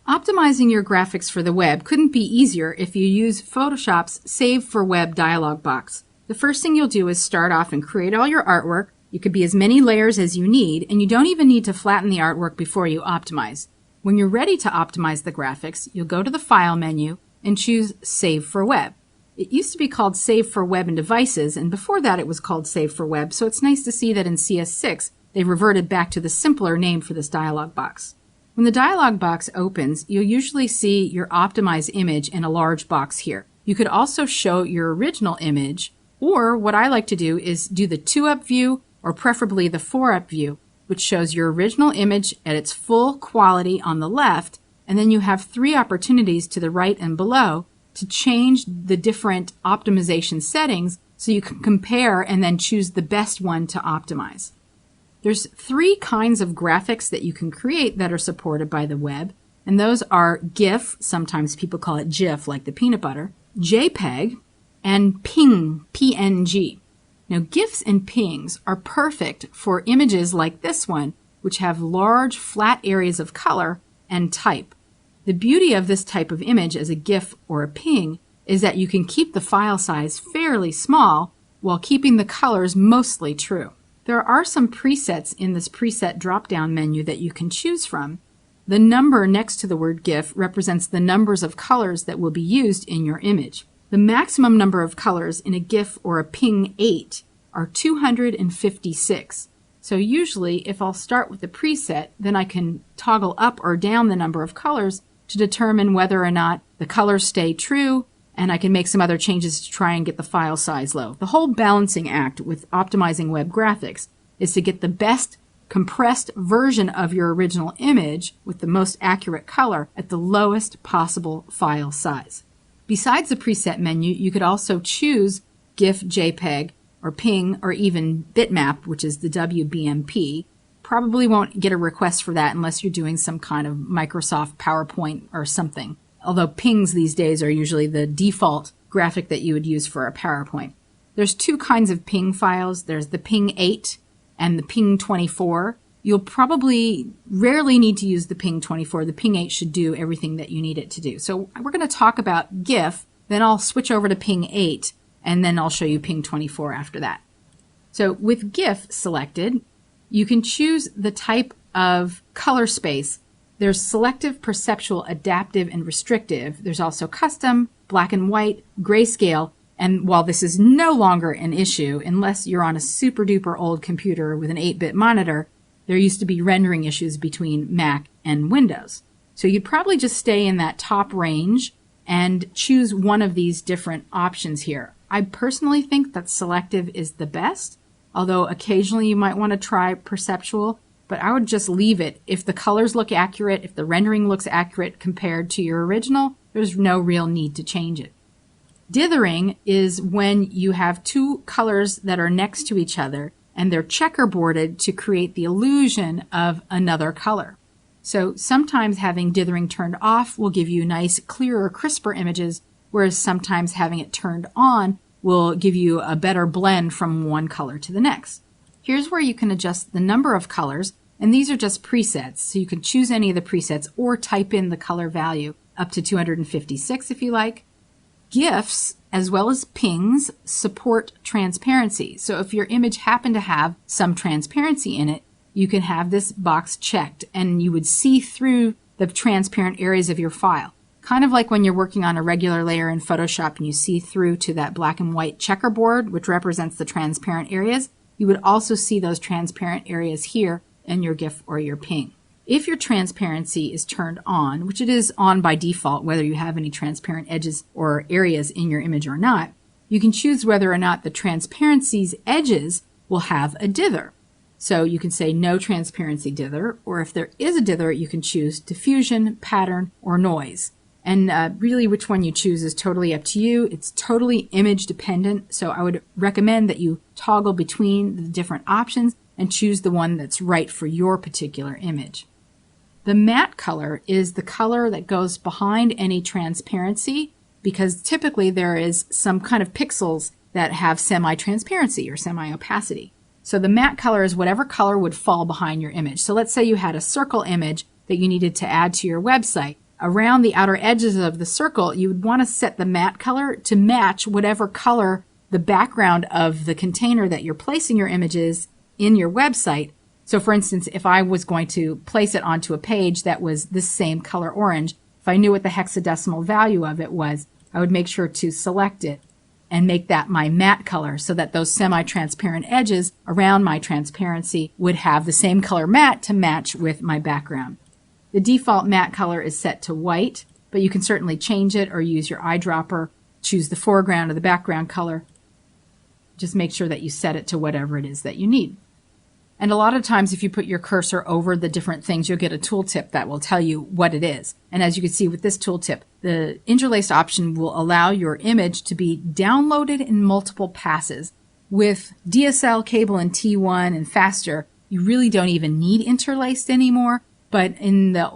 Optimizing your graphics for the web couldn't be easier if you use Photoshop's Save for Web dialog box. The first thing you'll do is start off and create all your artwork. You could be as many layers as you need, and you don't even need to flatten the artwork before you optimize. When you're ready to optimize the graphics, you'll go to the File menu and choose Save for Web. It used to be called Save for Web and Devices, and before that it was called Save for Web, so it's nice to see that in CS6 they've reverted back to the simpler name for this dialog box. When the dialog box opens, you'll usually see your optimized image in a large box here. You could also show your original image, or what I like to do is do the 2-up view, or preferably the 4-up view, which shows your original image at its full quality on the left, and then you have 3 opportunities to the right and below to change the different optimization settings so you can compare and then choose the best one to optimize. There's 3 kinds of graphics that you can create that are supported by the web, and those are GIF, sometimes people call it GIF like the peanut butter, JPEG, and PNG. Now, GIFs and PNGs are perfect for images like this one, which have large flat areas of color and type. The beauty of this type of image as a GIF or a PNG is that you can keep the file size fairly small while keeping the colors mostly true. There are some presets in this preset drop-down menu that you can choose from. The number next to the word GIF represents the numbers of colors that will be used in your image. The maximum number of colors in a GIF or a PNG 8 are 256. So usually if I'll start with the preset, then I can toggle up or down the number of colors to determine whether or not the colors stay true, and I can make some other changes to try and get the file size low. The whole balancing act with optimizing web graphics is to get the best compressed version of your original image with the most accurate color at the lowest possible file size. Besides the preset menu, you could also choose GIF, JPEG, or PNG, or even bitmap, which is the WBMP. Probably won't get a request for that unless you're doing some kind of Microsoft PowerPoint or something. Although PNGs these days are usually the default graphic that you would use for a PowerPoint. There's 2 kinds of PNG files. There's the PNG 8 and the PNG 24. You'll probably rarely need to use the PNG 24. The PNG 8 should do everything that you need it to do. So we're going to talk about GIF, then I'll switch over to PNG 8, and then I'll show you PNG 24 after that. So with GIF selected, you can choose the type of color space. There's selective, perceptual, adaptive, and restrictive. There's also custom, black and white, grayscale, and while this is no longer an issue, unless you're on a super duper old computer with an 8-bit monitor, there used to be rendering issues between Mac and Windows. So you'd probably just stay in that top range and choose one of these different options here. I personally think that selective is the best, although occasionally you might want to try perceptual, but I would just leave it. If the colors look accurate, if the rendering looks accurate compared to your original, there's no real need to change it. Dithering is when you have 2 colors that are next to each other and they're checkerboarded to create the illusion of another color. So sometimes having dithering turned off will give you nice, clearer, crisper images, whereas sometimes having it turned on will give you a better blend from one color to the next. Here's where you can adjust the number of colors, and these are just presets, so you can choose any of the presets or type in the color value up to 256 if you like. GIFs, as well as PNGs, support transparency. So if your image happened to have some transparency in it, you can have this box checked and you would see through the transparent areas of your file. Kind of like when you're working on a regular layer in Photoshop and you see through to that black and white checkerboard, which represents the transparent areas, you would also see those transparent areas here in your GIF or your PNG. If your transparency is turned on, which it is on by default whether you have any transparent edges or areas in your image or not, you can choose whether or not the transparency's edges will have a dither. So you can say no transparency dither, or if there is a dither, you can choose diffusion, pattern, or noise. And really which one you choose is totally up to you. It's totally image dependent, so I would recommend that you toggle between the different options and choose the one that's right for your particular image. The matte color is the color that goes behind any transparency, because typically there is some kind of pixels that have semi-transparency or semi-opacity. So the matte color is whatever color would fall behind your image. So let's say you had a circle image that you needed to add to your website. around the outer edges of the circle, you would want to set the matte color to match whatever color the background of the container that you're placing your images in your website. So for instance, if I was going to place it onto a page that was this same color orange, if I knew what the hexadecimal value of it was, I would make sure to select it and make that my matte color so that those semi-transparent edges around my transparency would have the same color matte to match with my background. The default matte color is set to white, but you can certainly change it or use your eyedropper, choose the foreground or the background color. Just make sure that you set it to whatever it is that you need. And a lot of times if you put your cursor over the different things, you'll get a tooltip that will tell you what it is. And as you can see with this tooltip, the interlaced option will allow your image to be downloaded in multiple passes. With DSL cable and T1 and faster, you really don't even need interlaced anymore. But in the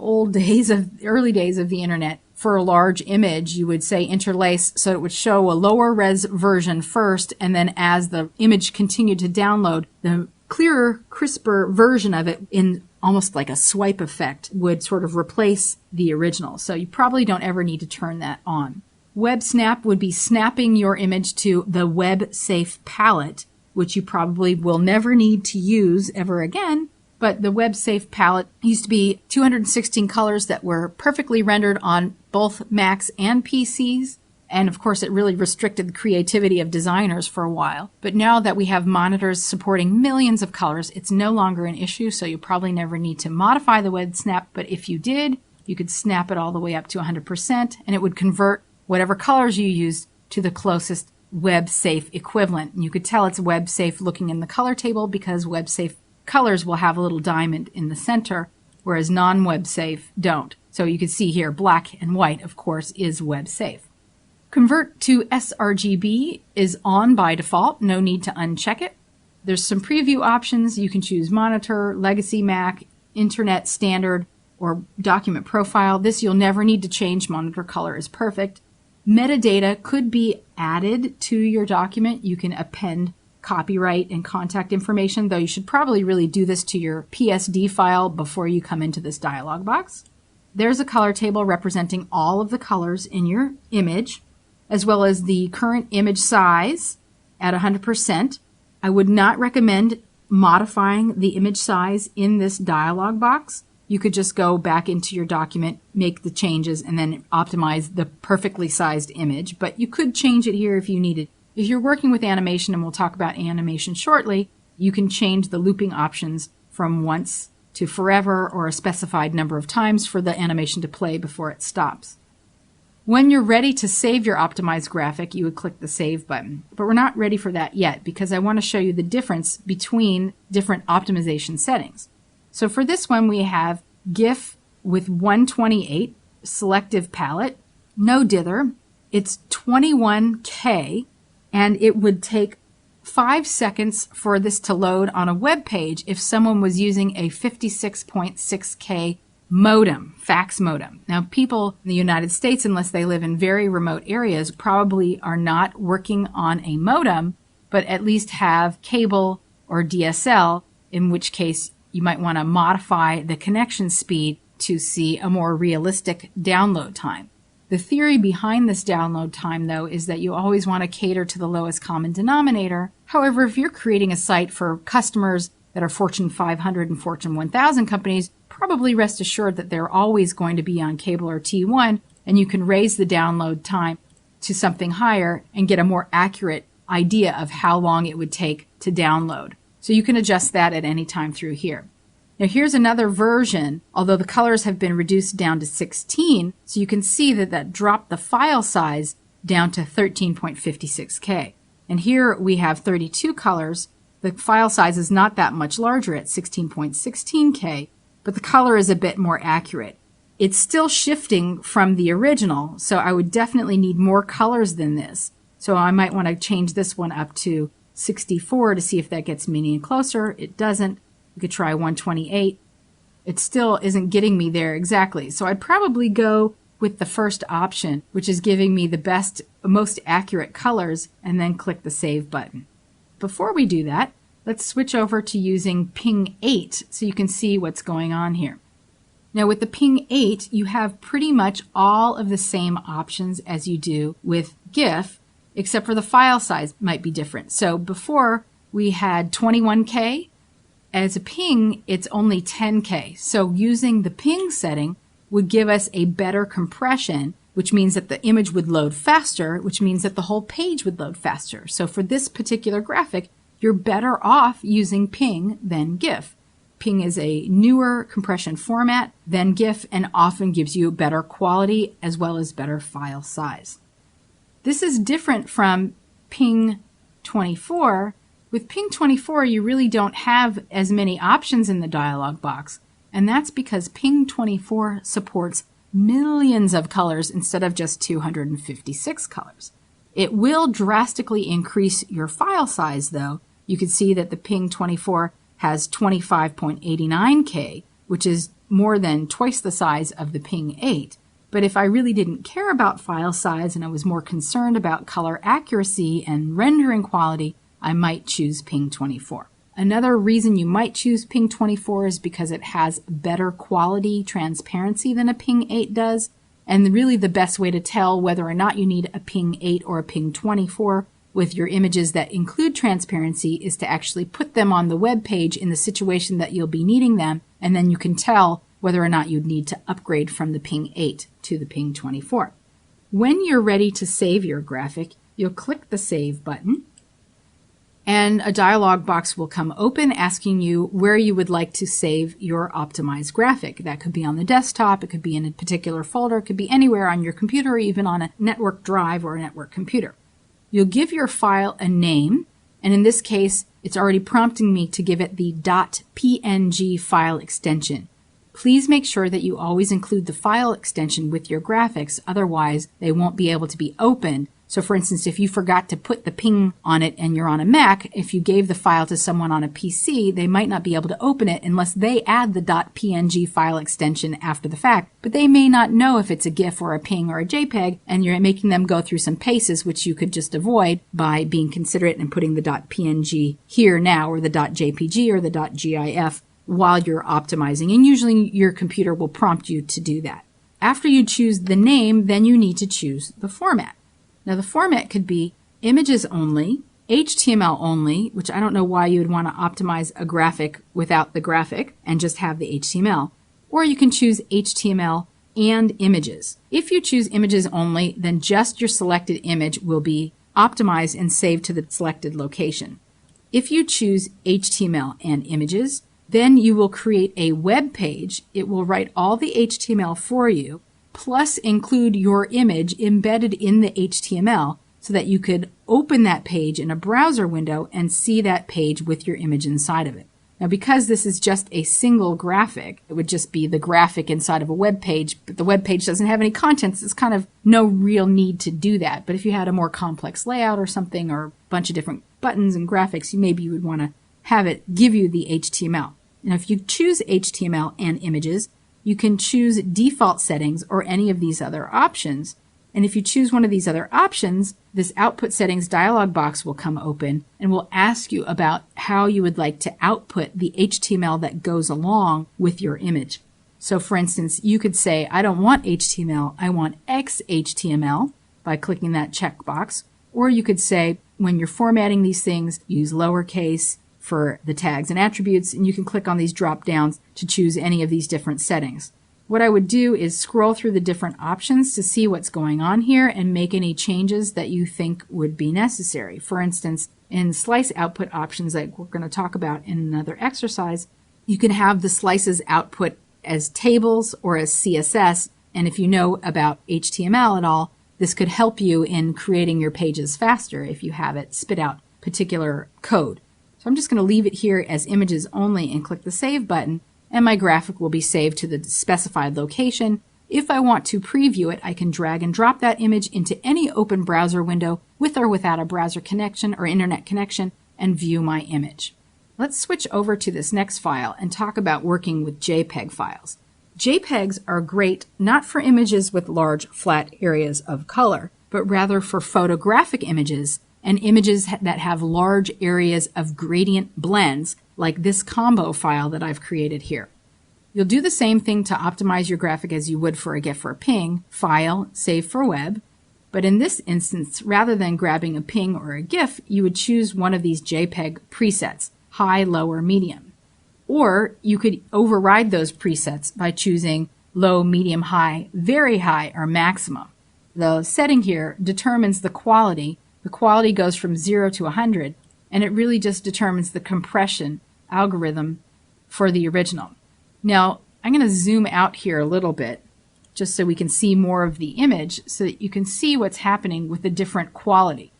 early days of the internet, for a large image, you would say interlace so it would show a lower res version first, and then as the image continued to download, the clearer, crisper version of it in almost like a swipe effect would sort of replace the original. So you probably don't ever need to turn that on. Web Snap would be snapping your image to the Web Safe palette, which you probably will never need to use ever again. But the Web Safe palette used to be 216 colors that were perfectly rendered on both Macs and PCs. And of course, it really restricted the creativity of designers for a while. But now that we have monitors supporting millions of colors, it's no longer an issue, so you probably never need to modify the Web Snap. But if you did, you could snap it all the way up to 100%, and it would convert whatever colors you used to the closest Web Safe equivalent. And you could tell it's Web Safe looking in the color table because Web Safe colors will have a little diamond in the center, whereas non-Web Safe don't. So you can see here, black and white, of course, is Web Safe. Convert to sRGB is on by default. No need to uncheck it. There's some preview options. You can choose Monitor, Legacy Mac, Internet Standard, or Document Profile. This you'll never need to change. Monitor color is perfect. Metadata could be added to your document. You can append copyright and contact information, though you should probably really do this to your PSD file before you come into this dialog box. There's a color table representing all of the colors in your image, as well as the current image size at 100%. I would not recommend modifying the image size in this dialog box. You could just go back into your document, make the changes, and then optimize the perfectly sized image, but you could change it here if you needed. If you're working with animation, and we'll talk about animation shortly, you can change the looping options from once to forever or a specified number of times for the animation to play before it stops. When you're ready to save your optimized graphic, you would click the Save button. But we're not ready for that yet because I want to show you the difference between different optimization settings. So for this one, we have GIF with 128, selective palette, no dither. It's 21K. And it would take 5 seconds for this to load on a web page if someone was using a 56.6K modem, fax modem. Now, people in the United States, unless they live in very remote areas, probably are not working on a modem, but at least have cable or DSL, in which case you might want to modify the connection speed to see a more realistic download time. The theory behind this download time, though, is that you always want to cater to the lowest common denominator. However, if you're creating a site for customers that are Fortune 500 and Fortune 1000 companies, probably rest assured that they're always going to be on cable or T1, and you can raise the download time to something higher and get a more accurate idea of how long it would take to download. So you can adjust that at any time through here. Now here's another version, although the colors have been reduced down to 16, so you can see that dropped the file size down to 13.56K. And here we have 32 colors. The file size is not that much larger at 16.16K, but the color is a bit more accurate. It's still shifting from the original, so I would definitely need more colors than this. So I might want to change this one up to 64 to see if that gets me any closer. It doesn't. You could try 128. It still isn't getting me there exactly. So I'd probably go with the first option, which is giving me the best, most accurate colors, and then click the Save button. Before we do that, let's switch over to using Ping 8 so you can see what's going on here. Now with the Ping 8, you have pretty much all of the same options as you do with GIF, except for the file size might be different. So before we had 21K. As a Ping, it's only 10K. So using the Ping setting would give us a better compression, which means that the image would load faster, which means that the whole page would load faster. So for this particular graphic, you're better off using Ping than GIF. Ping is a newer compression format than GIF and often gives you better quality as well as better file size. This is different from Ping 24. With Ping 24, you really don't have as many options in the dialog box, and that's because Ping 24 supports millions of colors instead of just 256 colors. It will drastically increase your file size, though. You can see that the Ping 24 has 25.89K, which is more than twice the size of the Ping 8. But if I really didn't care about file size and I was more concerned about color accuracy and rendering quality, I might choose Ping 24. Another reason you might choose Ping 24 is because it has better quality transparency than a Ping 8 does. And really the best way to tell whether or not you need a Ping 8 or a Ping 24 with your images that include transparency is to actually put them on the web page in the situation that you'll be needing them, and then you can tell whether or not you'd need to upgrade from the Ping 8 to the Ping 24. When you're ready to save your graphic, you'll click the Save button, and a dialog box will come open asking you where you would like to save your optimized graphic. That could be on the desktop, it could be in a particular folder, it could be anywhere on your computer, or even on a network drive or a network computer. You'll give your file a name, and in this case, it's already prompting me to give it the .png file extension. Please make sure that you always include the file extension with your graphics, otherwise they won't be able to be opened. So for instance, if you forgot to put the Ping on it and you're on a Mac, if you gave the file to someone on a PC, they might not be able to open it unless they add the .png file extension after the fact. But they may not know if it's a GIF or a Ping or a JPEG, and you're making them go through some paces which you could just avoid by being considerate and putting the .png here now, or the .jpg or the .gif while you're optimizing. And usually your computer will prompt you to do that. After you choose the name, then you need to choose the format. Now the format could be images only, HTML only, which I don't know why you would want to optimize a graphic without the graphic and just have the HTML. Or you can choose HTML and images. If you choose images only, then just your selected image will be optimized and saved to the selected location. If you choose HTML and images, then you will create a web page. It will write all the HTML for you, plus include your image embedded in the HTML so that you could open that page in a browser window and see that page with your image inside of it. Now, because this is just a single graphic, it would just be the graphic inside of a web page, but the web page doesn't have any contents. It's kind of no real need to do that. But if you had a more complex layout or something, or a bunch of different buttons and graphics, maybe you would want to have it give you the HTML. Now, if you choose HTML and images, you can choose default settings or any of these other options. And if you choose one of these other options, this output settings dialog box will come open and will ask you about how you would like to output the HTML that goes along with your image. So for instance, you could say, I don't want HTML, I want XHTML by clicking that checkbox. Or you could say, when you're formatting these things, use lowercase for the tags and attributes, and you can click on these drop downs to choose any of these different settings. What I would do is scroll through the different options to see what's going on here and make any changes that you think would be necessary. For instance, in slice output options that we're going to talk about in another exercise, you can have the slices output as tables or as CSS, and if you know about HTML at all, this could help you in creating your pages faster if you have it spit out particular code. So I'm just going to leave it here as images only and click the Save button, and my graphic will be saved to the specified location. If I want to preview it, I can drag and drop that image into any open browser window with or without a browser connection or internet connection and view my image. Let's switch over to this next file and talk about working with JPEG files. JPEGs are great not for images with large flat areas of color, but rather for photographic images and images that have large areas of gradient blends, like this combo file that I've created here. You'll do the same thing to optimize your graphic as you would for a GIF or a PNG, File, Save for Web. But in this instance, rather than grabbing a PNG or a GIF, you would choose one of these JPEG presets, high, low, or medium. Or you could override those presets by choosing low, medium, high, very high, or maximum. The setting here determines the quality. The quality goes from 0 to 100, and it really just determines the compression algorithm for the original. Now, I'm going to zoom out here a little bit just so we can see more of the image so that you can see what's happening with the different quality.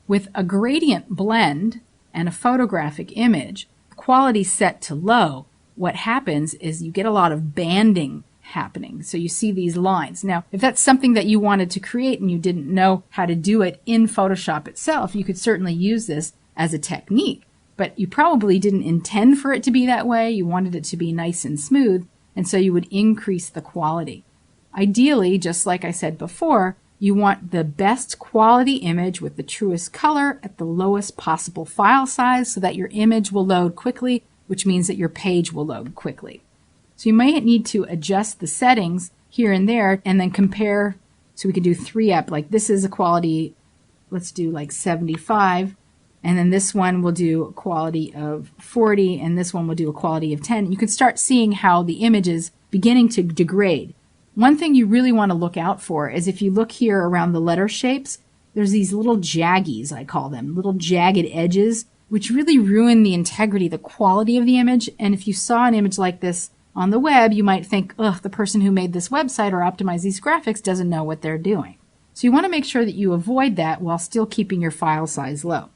With a gradient blend and a photographic image, quality set to low, what happens is you get a lot of banding happening. So you see these lines. Now, if that's something that you wanted to create and you didn't know how to do it in Photoshop itself, you could certainly use this as a technique. But you probably didn't intend for it to be that way. You wanted it to be nice and smooth, and so you would increase the quality. Ideally, just like I said before, you want the best quality image with the truest color at the lowest possible file size so that your image will load quickly, which means that your page will load quickly. So you might need to adjust the settings here and there and then compare. So we could do 3up, like this is a quality, let's do like 75. And then this one will do a quality of 40, and this one will do a quality of 10. You can start seeing how the image is beginning to degrade. One thing you really want to look out for is if you look here around the letter shapes, there's these little jaggies, I call them, little jagged edges, which really ruin the integrity, the quality of the image. And if you saw an image like this on the web, you might think, ugh, the person who made this website or optimized these graphics doesn't know what they're doing. So you want to make sure that you avoid that while still keeping your file size low.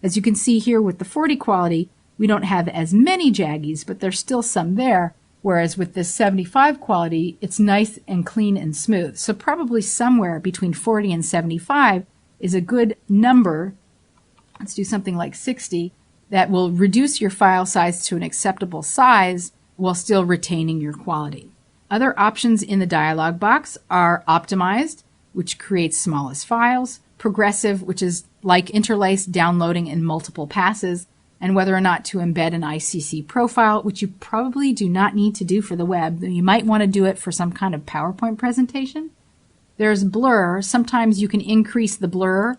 As you can see here with the 40 quality, we don't have as many jaggies, but there's still some there, whereas with this 75 quality, it's nice and clean and smooth. So probably somewhere between 40 and 75 is a good number. Let's do something like 60 that will reduce your file size to an acceptable size while still retaining your quality. Other options in the dialog box are optimized, which creates smallest files, progressive, which is like interlace downloading in multiple passes, and whether or not to embed an ICC profile, which you probably do not need to do for the web. You might want to do it for some kind of PowerPoint presentation. There's blur. Sometimes you can increase the blur.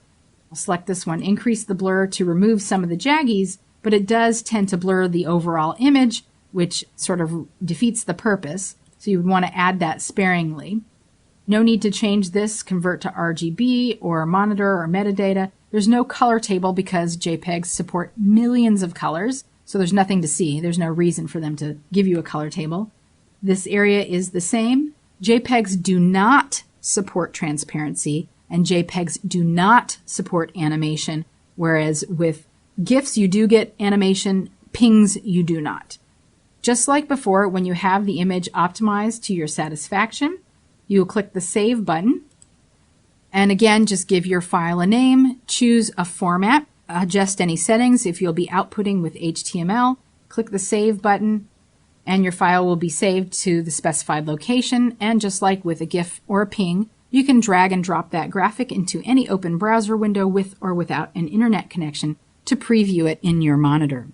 I'll select this one, increase the blur to remove some of the jaggies, but it does tend to blur the overall image, which sort of defeats the purpose. So you would want to add that sparingly. No need to change this, convert to RGB or monitor or metadata. There's no color table because JPEGs support millions of colors, so there's nothing to see. There's no reason for them to give you a color table. This area is the same. JPEGs do not support transparency, and JPEGs do not support animation, whereas with GIFs you do get animation, PNGs you do not. Just like before, when you have the image optimized to your satisfaction, you will click the Save button. And again, just give your file a name, choose a format, adjust any settings if you'll be outputting with HTML, click the Save button, and your file will be saved to the specified location. And just like with a GIF or a PNG, you can drag and drop that graphic into any open browser window with or without an internet connection to preview it in your monitor.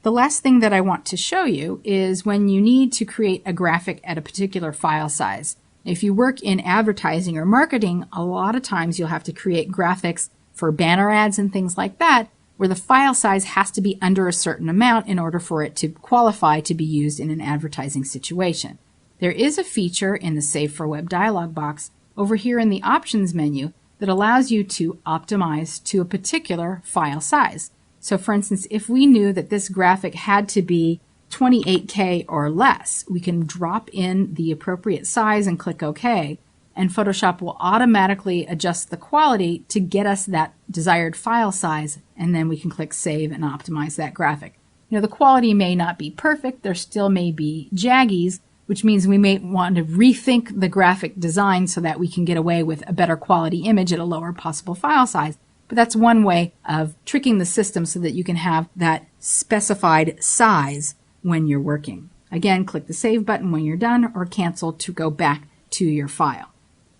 The last thing that I want to show you is when you need to create a graphic at a particular file size. If you work in advertising or marketing, a lot of times you'll have to create graphics for banner ads and things like that, where the file size has to be under a certain amount in order for it to qualify to be used in an advertising situation. There is a feature in the Save for Web dialog box over here in the Options menu that allows you to optimize to a particular file size. So for instance, if we knew that this graphic had to be 28K or less, we can drop in the appropriate size and click OK, and Photoshop will automatically adjust the quality to get us that desired file size, and then we can click Save and optimize that graphic. You know, the quality may not be perfect, there still may be jaggies, which means we may want to rethink the graphic design so that we can get away with a better quality image at a lower possible file size. But that's one way of tricking the system so that you can have that specified size when you're working. Again, click the Save button when you're done or cancel to go back to your file.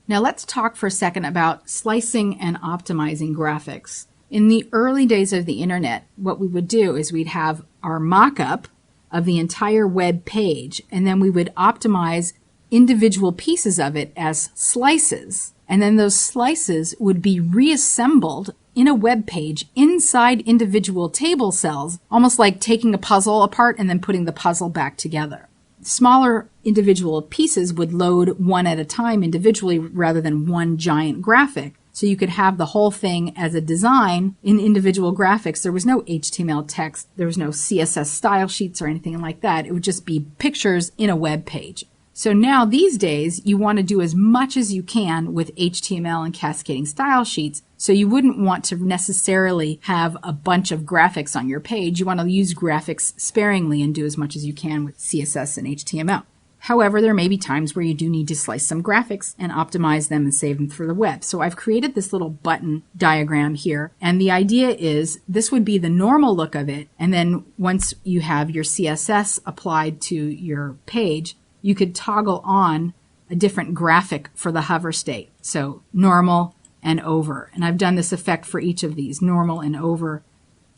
Now let's talk for a second about slicing and optimizing graphics. In the early days of the internet, what we would do is we'd have our mock-up of the entire web page, and then we would optimize individual pieces of it as slices. And then those slices would be reassembled in a web page inside individual table cells, almost like taking a puzzle apart and then putting the puzzle back together. Smaller individual pieces would load one at a time individually rather than one giant graphic. So you could have the whole thing as a design in individual graphics. There was no HTML text. There was no CSS style sheets or anything like that. It would just be pictures in a web page. So now these days, you want to do as much as you can with HTML and cascading style sheets. So you wouldn't want to necessarily have a bunch of graphics on your page. You want to use graphics sparingly and do as much as you can with CSS and HTML. However, there may be times where you do need to slice some graphics and optimize them and save them for the web. So I've created this little button diagram here, and the idea is this would be the normal look of it, and then once you have your CSS applied to your page, you could toggle on a different graphic for the hover state. So normal and over. And I've done this effect for each of these, normal and over,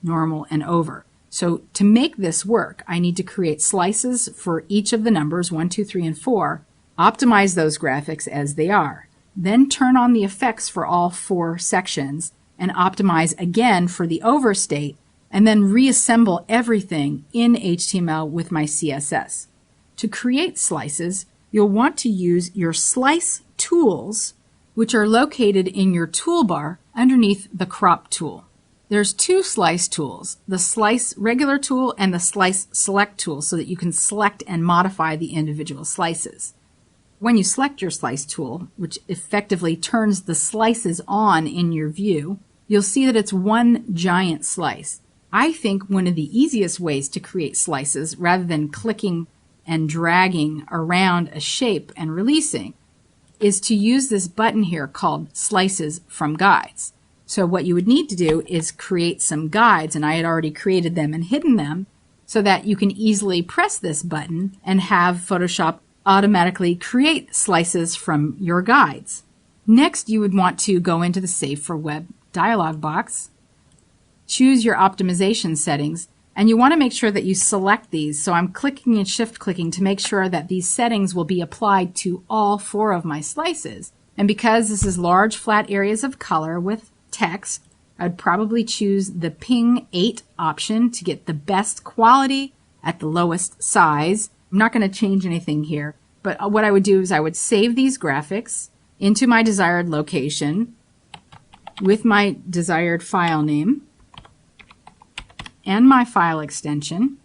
normal and over. So to make this work, I need to create slices for each of the numbers, 1, 2, 3, and 4, optimize those graphics as they are, then turn on the effects for all 4 sections and optimize again for the over state, and then reassemble everything in HTML with my CSS. To create slices, you'll want to use your slice tools, which are located in your toolbar underneath the crop tool. There's 2 slice tools, the slice regular tool and the slice select tool, so that you can select and modify the individual slices. When you select your slice tool, which effectively turns the slices on in your view, you'll see that it's one giant slice. I think one of the easiest ways to create slices, rather than clicking and dragging around a shape and releasing, is to use this button here called Slices from Guides. So what you would need to do is create some guides, and I had already created them and hidden them, so that you can easily press this button and have Photoshop automatically create slices from your guides. Next, you would want to go into the Save for Web dialog box, choose your optimization settings, and you want to make sure that you select these. So I'm clicking and shift clicking to make sure that these settings will be applied to all 4 of my slices. And because this is large flat areas of color with text, I'd probably choose the Ping 8 option to get the best quality at the lowest size. I'm not going to change anything here, but what I would do is I would save these graphics into my desired location with my desired file name and my file extension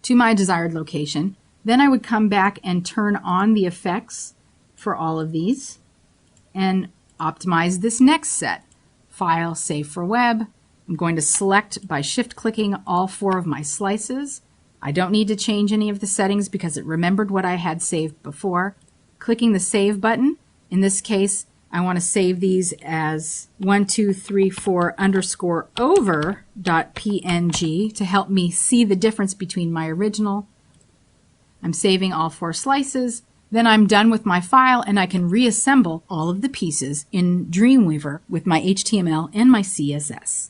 to my desired location. Then I would come back and turn on the effects for all of these and optimize this next set. File, Save for Web. I'm going to select by shift clicking all 4 of my slices. I don't need to change any of the settings because it remembered what I had saved before. Clicking the Save button. In this case, I want to save these as 1234_over.png to help me see the difference between my original. I'm saving all 4 slices. Then I'm done with my file, and I can reassemble all of the pieces in Dreamweaver with my HTML and my CSS.